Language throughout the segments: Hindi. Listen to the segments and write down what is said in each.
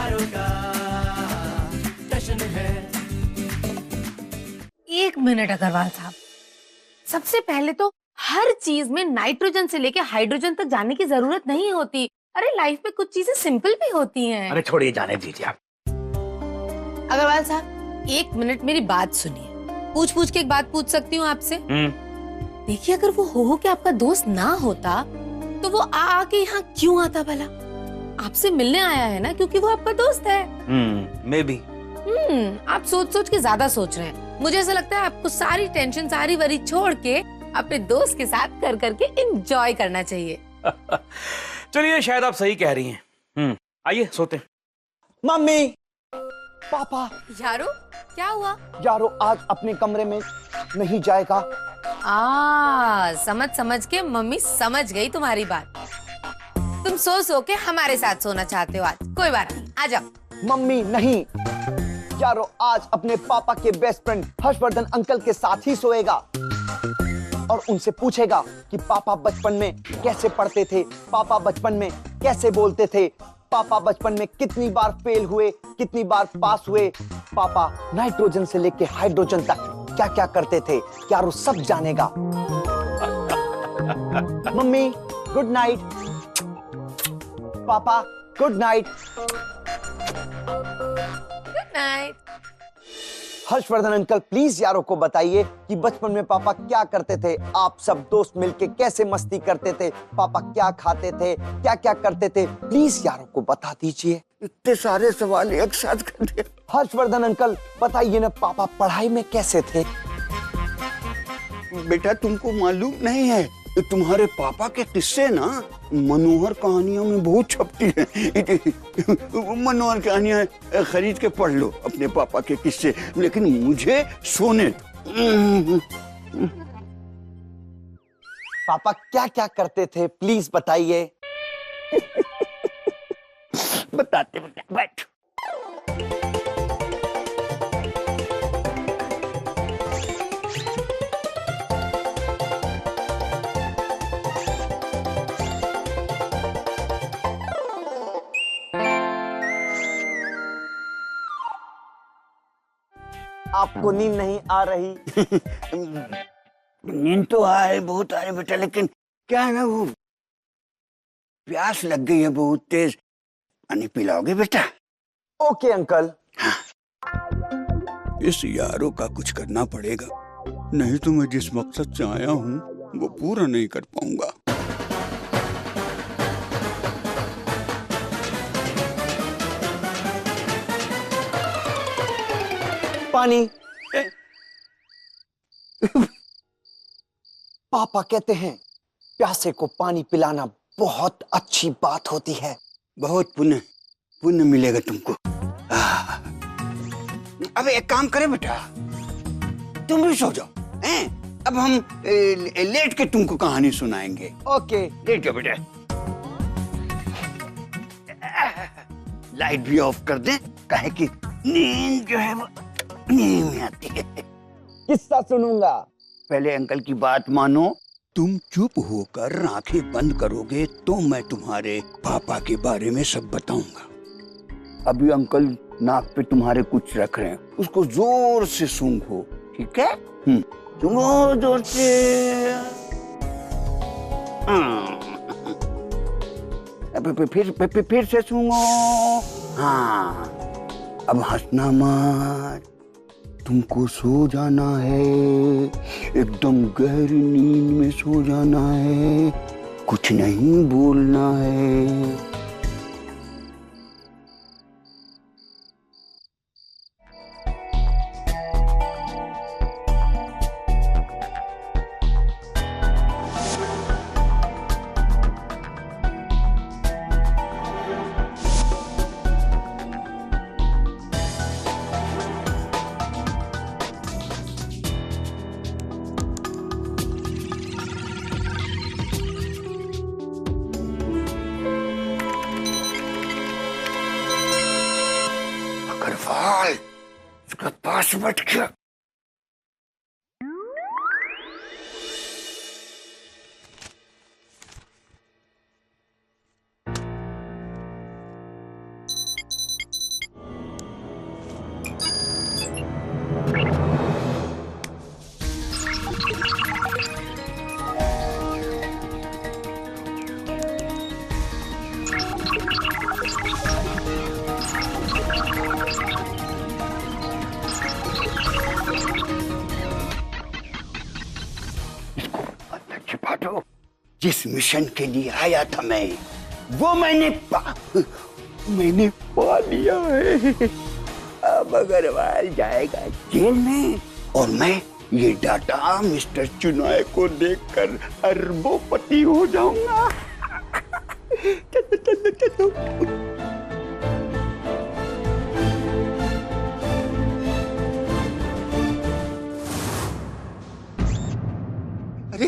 यारों का जश्न है। एक मिनट अग्रवाल साहब, सबसे पहले तो हर चीज में नाइट्रोजन से लेके हाइड्रोजन तक जाने की जरूरत नहीं होती। अरे लाइफ में कुछ चीजें सिंपल भी होती हैं। अरे छोड़िए, जाने दीजिए आप। अग्रवाल साहब, एक मिनट मेरी बात सुनिए। पूछ पूछ के एक बात पूछ सकती हूँ आपसे? देखिए, अगर वो हो के आपका दोस्त ना होता तो वो आके यहाँ क्यों आता भला? आपसे मिलने आया है ना, क्योंकि वो आपका दोस्त है। May be. आप सोच सोच के ज्यादा सोच रहे हैं। मुझे ऐसा लगता है आपको सारी टेंशन, सारी वरी छोड़ के अपने दोस्त के साथ कर करके एंजॉय करना चाहिए। चलिए, शायद आप सही कह रही हैं। आइए सोते हैं। मम्मी, पापा। यारो, क्या हुआ? यारो आज अपने कमरे में नहीं जाएगा। समझ समझ के मम्मी समझ गई तुम्हारी बात। तुम सो के हमारे साथ सोना चाहते हो आज। कोई बात नहीं, आ जाओ। मम्मी नहीं, यारो आज अपने पापा के बेस्ट फ्रेंड हर्षवर्धन अंकल के साथ ही सोएगा और उनसे पूछेगा कि पापा बचपन में कैसे पढ़ते थे, पापा बचपन में कैसे बोलते थे, पापा बचपन में कितनी बार फेल हुए, कितनी बार पास हुए, पापा नाइट्रोजन से लेके हाइड्रोजन तक क्या क्या करते थे, यारो सब जानेगा। मम्मी गुड नाइट, पापा good night. Good night. Harshvardhan uncle please यारों को बताइए कि बचपन में पापा क्या करते थे, आप सब दोस्त मिलके कैसे मस्ती करते थे, पापा क्या खाते थे, क्या क्या करते थे, प्लीज यारों को बता दीजिए। इतने सारे सवाल एक साथ कर दिए। हर्षवर्धन अंकल बताइए ना, पापा पढ़ाई में कैसे थे? बेटा तुमको मालूम नहीं है, तुम्हारे पापा के किस्से ना मनोहर कहानियों में बहुत छपती है। मनोहर कहानियां खरीद के पढ़ लो अपने पापा के किस्से, लेकिन मुझे सोने दो। पापा क्या क्या करते थे प्लीज बताइए। बताते बेटा, बैठ। आपको नींद नहीं आ रही? नींद तो आए, बहुत आए बेटा, लेकिन क्या है ना, वो प्यास लग गई है बहुत तेज। पानी पिलाओगे बेटा? Okay uncle. इस यारों का कुछ करना पड़ेगा, नहीं तो मैं जिस मकसद से आया हूँ वो पूरा नहीं कर पाऊंगा। पानी। पापा कहते हैं प्यासे को पानी पिलाना बहुत अच्छी बात होती है। बहुत पुण्य पुण्य मिलेगा तुमको। अब एक काम करें बेटा, तुम भी सो जाओ, हैं? अब हम लेट के तुमको कहानी सुनाएंगे। ओके लेट जाओ बेटा। लाइट भी ऑफ कर दे, काहे कि नींद जो है वो नींद में आती है। किस्सा सुनूंगा। पहले अंकल की बात मानो। तुम चुप होकर आंखें बंद करोगे तो मैं तुम्हारे पापा के बारे में सब बताऊंगा। अभी अंकल नाक पे तुम्हारे कुछ रख रहे हैं, उसको जोर से सूंघो, ठीक है? सूंघो जोर से। फिर से सूंघो। हाँ, अब हंसना मत, तुमको सो जाना है, एकदम गहरी नींद में सो जाना है, कुछ नहीं बोलना है। अग्रवाल, उसका पास बैठ गया। जिस मिशन के लिए आया था मैं, वो मैंने पा लिया है। अब अग्रवाल जाएगा जेल में और मैं ये डाटा मिस्टर चुनाय को देखकर अरबोपति हो जाऊंगा। चलो। अरे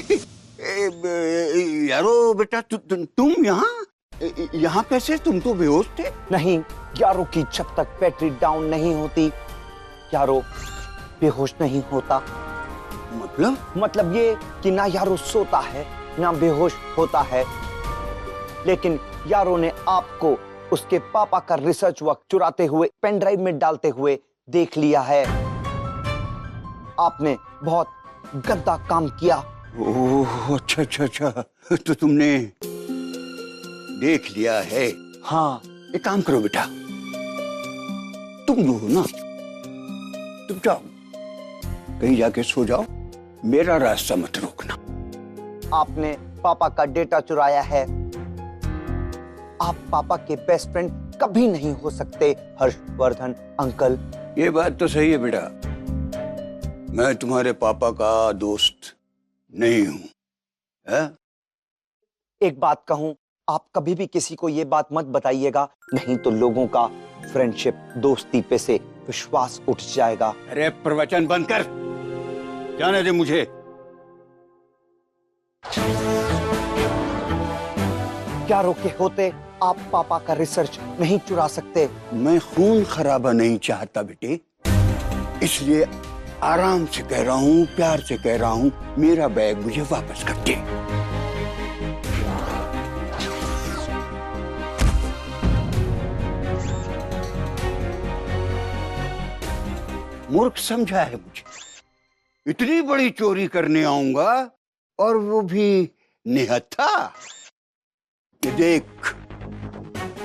यारो बेटा तुम यहाँ कैसे? तुम तो बेहोश थे। नहीं यारो की जब तक बैटरी डाउन नहीं होती यारो बेहोश नहीं होता। मतलब ये कि ना यारो सोता है ना बेहोश होता है। लेकिन यारो ने आपको उसके पापा का रिसर्च वर्क चुराते हुए पेन ड्राइव में डालते हुए देख लिया है। आपने बहुत गंदा काम किया। ओह अच्छा, तो तुमने देख लिया है। हाँ, एक काम करो बेटा, तुम जो हो ना, तुम जाओ कहीं जाके सो जाओ, मेरा रास्ता मत रोकना। आपने पापा का डेटा चुराया है। आप पापा के बेस्ट फ्रेंड कभी नहीं हो सकते हर्षवर्धन अंकल। ये बात तो सही है बेटा, मैं तुम्हारे पापा का दोस्त नहीं हूं। है? एक बात कहूं, आप कभी भी किसी को ये बात मत बताइएगा, नहीं तो लोगों का फ्रेंडशिप दोस्ती पे से विश्वास उठ जाएगा। अरे प्रवचन बंद कर, जाने दे मुझे। क्या रोके होते आप पापा का रिसर्च नहीं चुरा सकते। मैं खून खराबा नहीं चाहता बेटे, इसलिए आराम से कह रहा हूं, प्यार से कह रहा हूं, मेरा बैग मुझे वापस कर दे। मूर्ख समझा है मुझे, इतनी बड़ी चोरी करने आऊंगा और वो भी निहत्था। ये देख,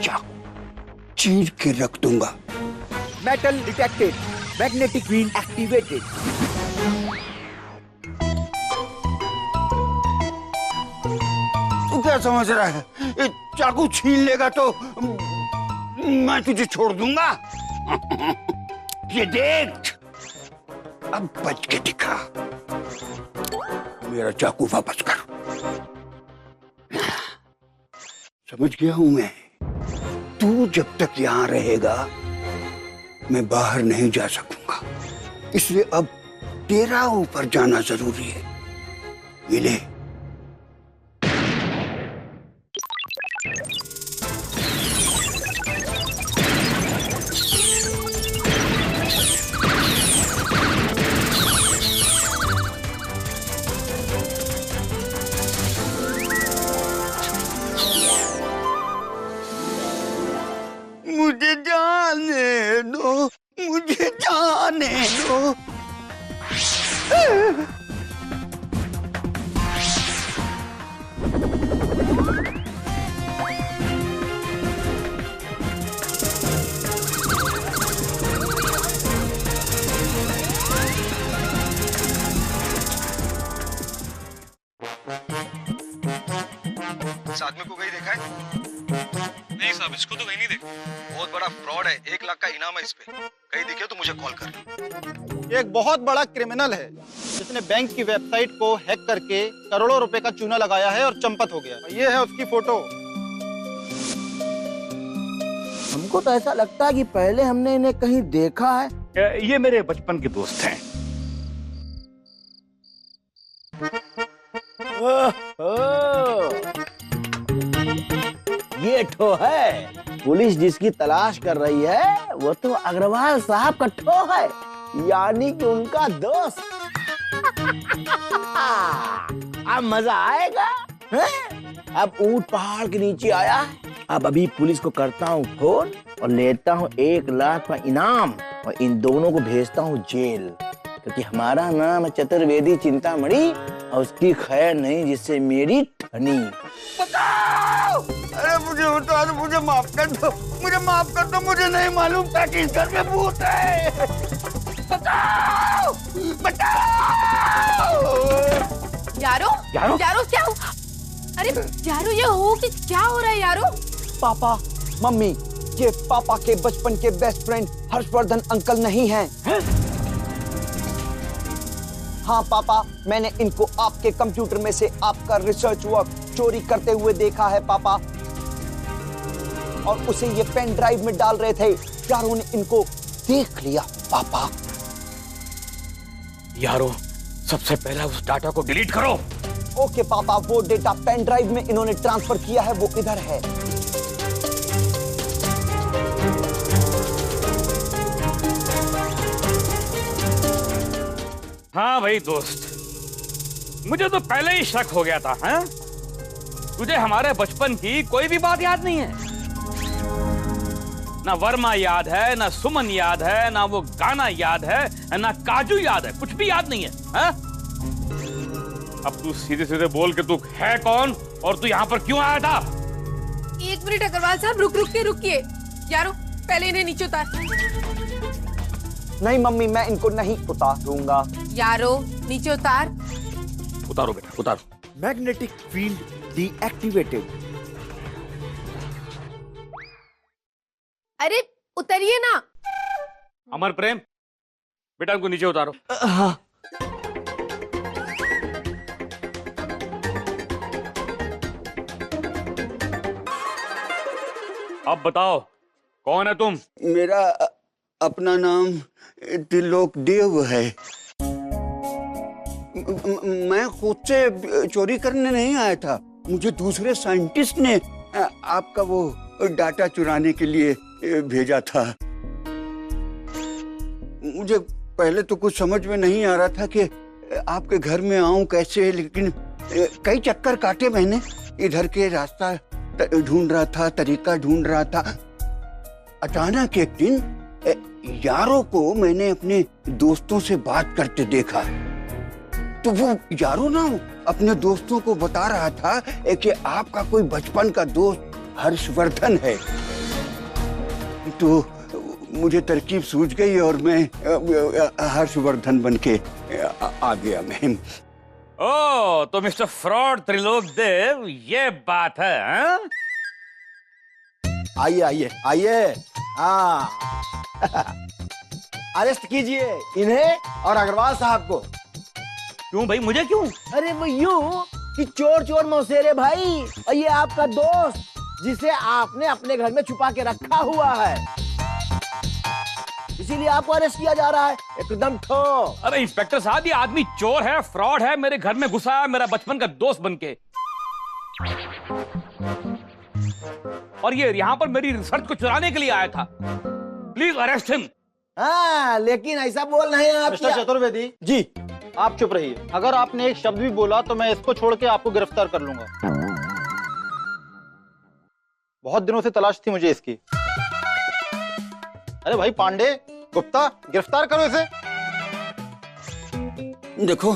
चाकू चीर के रख दूंगा। Metal detected, magnetic field activated. तू क्या समझ रहा है? ये चाकू छीन लेगा तो मैं तुझे छोड़ दूंगा? ये देख, अब बच के दिखा। मेरा चाकू वापस कर। समझ गया हूं मैं, तू जब तक यहां रहेगा मैं बाहर नहीं जा सकूंगा, इसलिए अब तेरा ऊपर जाना जरूरी है। ये ले। मुझे जाने दो, मुझे जाने दो। इस आदमी को कहीं देखा है? नहीं साहब, इसको तो कहीं नहीं देखा। बहुत बड़ा फ्रॉड है, 1 लाख का इनाम है इस पे। कहीं दिखे तो मुझे कॉल कर। एक बहुत बड़ा क्रिमिनल है जिसने बैंक की वेबसाइट को हैक करके करोड़ों रुपए का चूना लगाया है और चंपत हो गया। ये है उसकी फोटो। हमको तो ऐसा लगता है कि पहले हमने इन्हें कहीं देखा है। ये मेरे बचपन के दोस्त हैं। ये ठो है पुलिस जिसकी तलाश कर रही है, वो तो अग्रवाल साहब का ठो है, यानी कि उनका दोस्त। अब मजा आएगा है? अब ऊंट पहाड़ के नीचे आया है। अब अभी पुलिस को करता हूँ फोन और लेता हूँ 1 लाख का इनाम और इन दोनों को भेजता हूँ जेल, क्योंकि हमारा नाम है चतुर्वेदी चिंतामणि और उसकी खैर नहीं जिससे मेरी ठनी। बताओ! अरे मुझे बता दो, मुझे माफ कर दो, मुझे माफ कर दो, मुझे नहीं मालूम था कि इस घर में भूत है। बताओ! बताओ! यारो यारो? यारो क्या हुआ? अरे यारो ये हो कि क्या हो रहा है यारो? पापा, मम्मी, ये पापा के बचपन के बेस्ट फ्रेंड हर्षवर्धन अंकल नहीं हैं। हाँ पापा, मैंने इनको आपके कंप्यूटर में से आपका रिसर्च वर्क चोरी करते हुए देखा है पापा, और उसे ये पेन ड्राइव में डाल रहे थे। यारों ने इनको देख लिया पापा। यारो, सबसे पहले उस डाटा को डिलीट करो। ओके पापा, वो डेटा पेन ड्राइव में इन्होंने ट्रांसफर किया है, वो इधर है। हाँ भाई दोस्त, मुझे तो पहले ही शक हो गया था। हैं? तुझे हमारे बचपन की कोई भी बात याद नहीं है। ना वर्मा याद है, ना सुमन याद है, ना वो गाना याद है, ना काजू याद है, कुछ भी याद नहीं है। हैं? अब तू सीधे सीधे बोल के तू है कौन और तू यहाँ पर क्यों आया था? एक मिनट अग्रवाल साहब, रुकिए। यारो पहले इन्हें नीचे उतार। नहीं मम्मी, मैं इनको नहीं उतारूंगा। यारो नीचे उतार। उतारो बेटा, उतारो। Magnetic field deactivated. अरे उतरिए ना। अमर प्रेम, बेटा उनको नीचे उतारो। हाँ। अब बताओ कौन है तुम? मेरा अपना नाम त्रिलोक देव है। मैं खुद से चोरी करने नहीं आया था, मुझे दूसरे साइंटिस्ट ने आपका वो डाटा चुराने के लिए भेजा था। मुझे पहले तो कुछ समझ में नहीं आ रहा था कि आपके घर में आऊं कैसे, लेकिन कई चक्कर काटे मैंने, इधर के रास्ता ढूंढ रहा था, तरीका ढूंढ रहा था। अचानक एक दिन यारों को मैंने अपने दोस्तों से बात करते देखा, तो वो यारों ना अपने दोस्तों को बता रहा था कि आपका कोई बचपन का दोस्त हर्षवर्धन है। तो मुझे तरकीब सूझ गई और मैं हर्षवर्धन बनके आ गया। मैं ओ, तो मिस्टर फ्रॉड त्रिलोक देव, ये बात है? हाँ? आइए। हाँ अरेस्ट कीजिए इन्हें और अग्रवाल साहब को। क्यों भाई, मुझे क्यों? अरे वो यूं कि चोर मौसेरे भाई, और ये आपका दोस्त जिसे आपने अपने घर में छुपा के रखा हुआ है, इसीलिए आपको अरेस्ट किया जा रहा है एकदम ठो। अरे इंस्पेक्टर साहब, ये आदमी चोर है, फ्रॉड है, मेरे घर में घुसा है मेरा बचपन का दोस्त बनके, और ये यहाँ पर मेरी रिसर्च को चुराने के लिए आया था। Please arrest him. हाँ, लेकिन ऐसा बोल रहे हैं आप। मिस्टर चतुर्वेदी जी, आप चुप रहिए। अगर आपने एक शब्द भी बोला तो मैं इसको छोड़ के आपको गिरफ्तार कर लूंगा। बहुत दिनों से तलाश थी मुझे इसकी। अरे भाई पांडे, गुप्ता, गिरफ्तार करो इसे। देखो,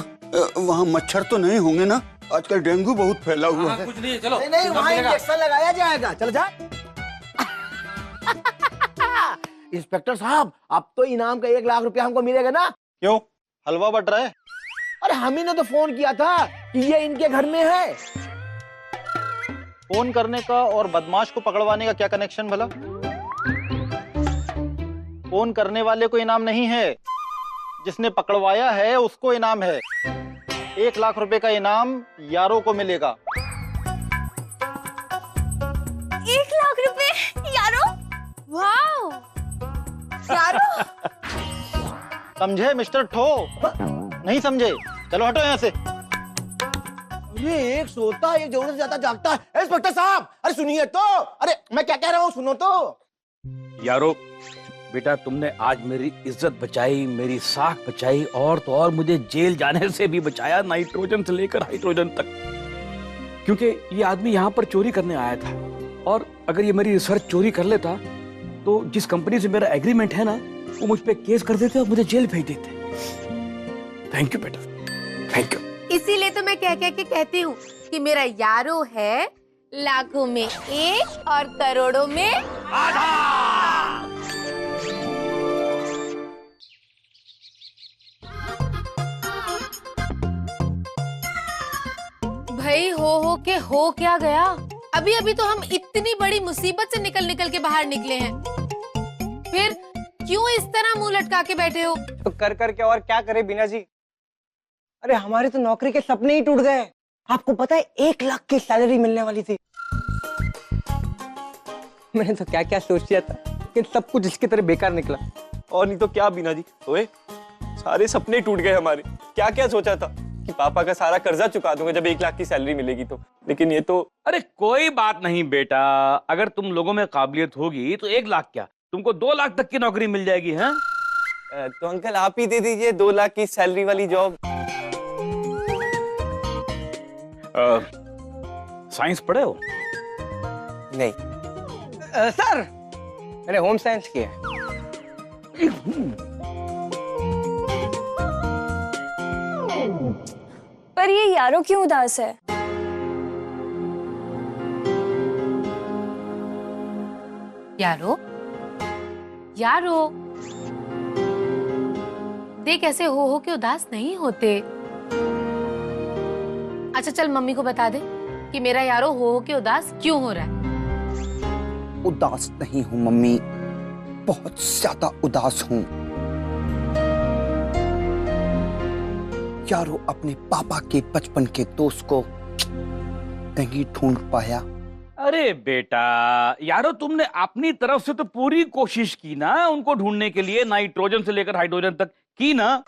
वहाँ मच्छर तो नहीं होंगे ना? आजकल डेंगू बहुत फैला हुआ है। कुछ नहीं, चलो। नहीं, वहाँ इंजेक्शन लगाया जाएगा। चल जा। इंस्पेक्टर साहब, अब तो इनाम का 1 लाख रुपया हमको मिलेगा ना? क्यों, हलवा बट रहा है? अरे हम ही ने तो फोन किया था कि ये इनके घर में है। फोन करने का और बदमाश को पकड़वाने का क्या कनेक्शन भला? फोन करने वाले को इनाम नहीं है, जिसने पकड़वाया है उसको इनाम है। 1 लाख रुपए का इनाम यारों को मिलेगा। 1 लाख रुपए यारो? वाओ यारो। समझे मिस्टर ठो? नहीं समझे? चलो हटो यहाँ से। ये एक सोता, एक जरूरत से ज्यादा जागता है। इंस्पेक्टर साहब, अरे सुनिए तो। अरे मैं क्या कह रहा हूँ, सुनो तो। यारो बेटा, तुमने आज मेरी इज्जत बचाई, मेरी साख बचाई, और तो और मुझे जेल जाने से भी बचाया, नाइट्रोजन से लेकर हाइड्रोजन तक। क्योंकि ये आदमी यहाँ पर चोरी करने आया था, और अगर ये मेरी रिसर्च चोरी कर लेता तो जिस कंपनी से मेरा एग्रीमेंट है ना, वो मुझ पे केस कर देते और मुझे जेल भेज देते। थैंक यू बेटा, थैंक यू। इसीलिए तो मैं कह के कहती हूँ कि मेरा यारो है लाखों में एक और करोड़ों में आधा। भाई हो के हो क्या गया? अभी अभी तो हम इतनी बड़ी मुसीबत से निकल के बाहर निकले हैं, फिर क्यों इस तरह मुंह लटका के बैठे हो? तो कर के और क्या करे बीना जी? अरे हमारे तो नौकरी के सपने ही टूट गए। आपको पता है 1 लाख की सैलरी मिलने वाली थी। मैंने तो क्या क्या सोच लिया था, लेकिन सब कुछ इसकी तरह बेकार निकला। और नहीं तो क्या बीना जी, ओए सारे सपने टूट गए हमारे। क्या क्या सोचा था कि पापा का सारा कर्जा चुका दूंगा जब 1 लाख की सैलरी मिलेगी तो, लेकिन ये तो। अरे कोई बात नहीं बेटा, अगर तुम लोगों में काबिलियत होगी तो 1 लाख क्या, तुमको 2 लाख तक की नौकरी मिल जाएगी। हैं? तो अंकल आप ही दे दीजिए 2 लाख की सैलरी वाली जॉब। साइंस पढ़े हो? नहीं सर, मैंने होम साइंस किया है। पर ये यारो क्यों उदास है? यारो देख, ऐसे हो के उदास नहीं होते। अच्छा चल मम्मी को बता दे कि मेरा यारो हो के उदास क्यों हो रहा है। उदास नहीं हूं मम्मी, बहुत ज्यादा उदास हूं। यारो अपने पापा के बचपन के दोस्त को नहीं ढूंढ पाया। अरे बेटा यारो, तुमने अपनी तरफ से तो पूरी कोशिश की ना उनको ढूंढने के लिए, नाइट्रोजन से लेकर हाइड्रोजन तक की ना।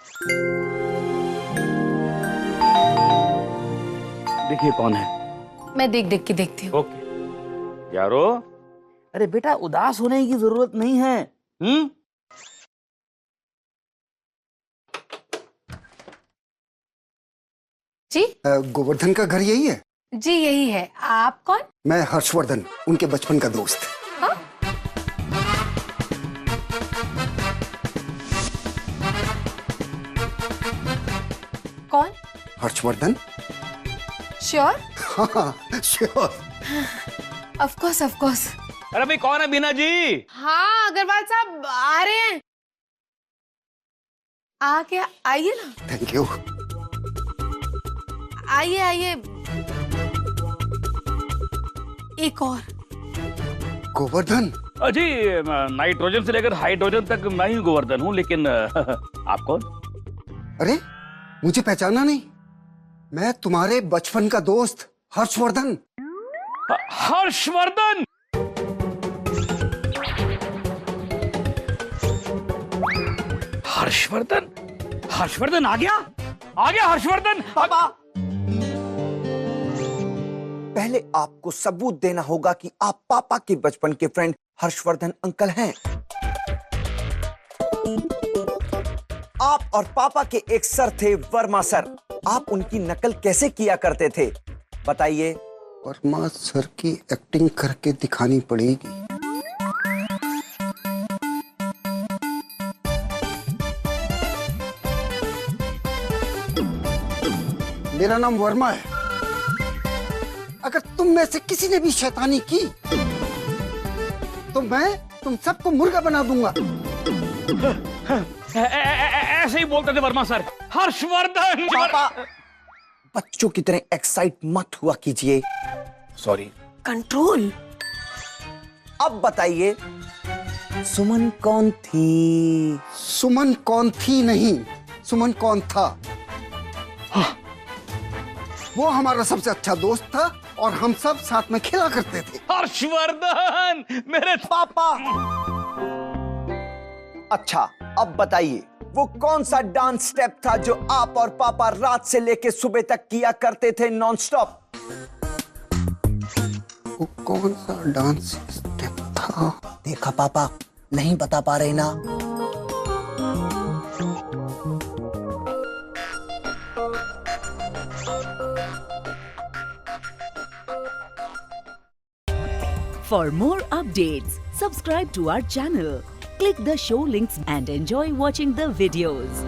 देखिए कौन है। मैं देख के देखती हूँ। ओके यारो, अरे बेटा उदास होने की जरूरत नहीं है। जी गोवर्धन का घर यही है? जी यही है। आप कौन? मैं हर्षवर्धन, उनके बचपन का दोस्त। हाँ? कौन? हर्षवर्धन। श्योर? हाँ श्योर। Of course. अरे भाई कौन है बीना जी? हाँ अग्रवाल साहब आ रहे हैं। आके आइए ना। Thank you. आइए। एक और। गोवर्धन? जी नाइट्रोजन से लेकर हाइड्रोजन तक मैं ही गोवर्धन हूँ, लेकिन आप कौन? अरे मुझे पहचाना नहीं? मैं तुम्हारे बचपन का दोस्त हर्षवर्धन। हर्षवर्धन? हर्षवर्धन आ गया हर्षवर्धन। पापा, पहले आपको सबूत देना होगा कि आप पापा के बचपन के फ्रेंड हर्षवर्धन अंकल हैं। आप और पापा के एक सर थे वर्मा सर, आप उनकी नकल कैसे किया करते थे बताइए? वर्मा सर की एक्टिंग करके दिखानी पड़ेगी। मेरा नाम वर्मा है। अगर तुम में से किसी ने भी शैतानी की तो मैं तुम सबको मुर्गा बना दूंगा। ऐसे ही बोलते थे वर्मा सर। हर्षवर्धन। पापा, बच्चों की तरह एक्साइट मत हुआ कीजिए। सॉरी। कंट्रोल। अब बताइए सुमन कौन थी? सुमन कौन थी नहीं, सुमन कौन था। वो हमारा सबसे अच्छा दोस्त था और हम सब साथ में खेला करते थे। हर्षवर्धन मेरे पापा। अच्छा अब बताइए वो कौन सा डांस स्टेप था जो आप और पापा रात से लेके सुबह तक किया करते थे नॉनस्टॉप? वो कौन सा डांस स्टेप था? देखा पापा, नहीं बता पा रहे ना। For more updates, subscribe to our channel, click the show links and enjoy watching the videos.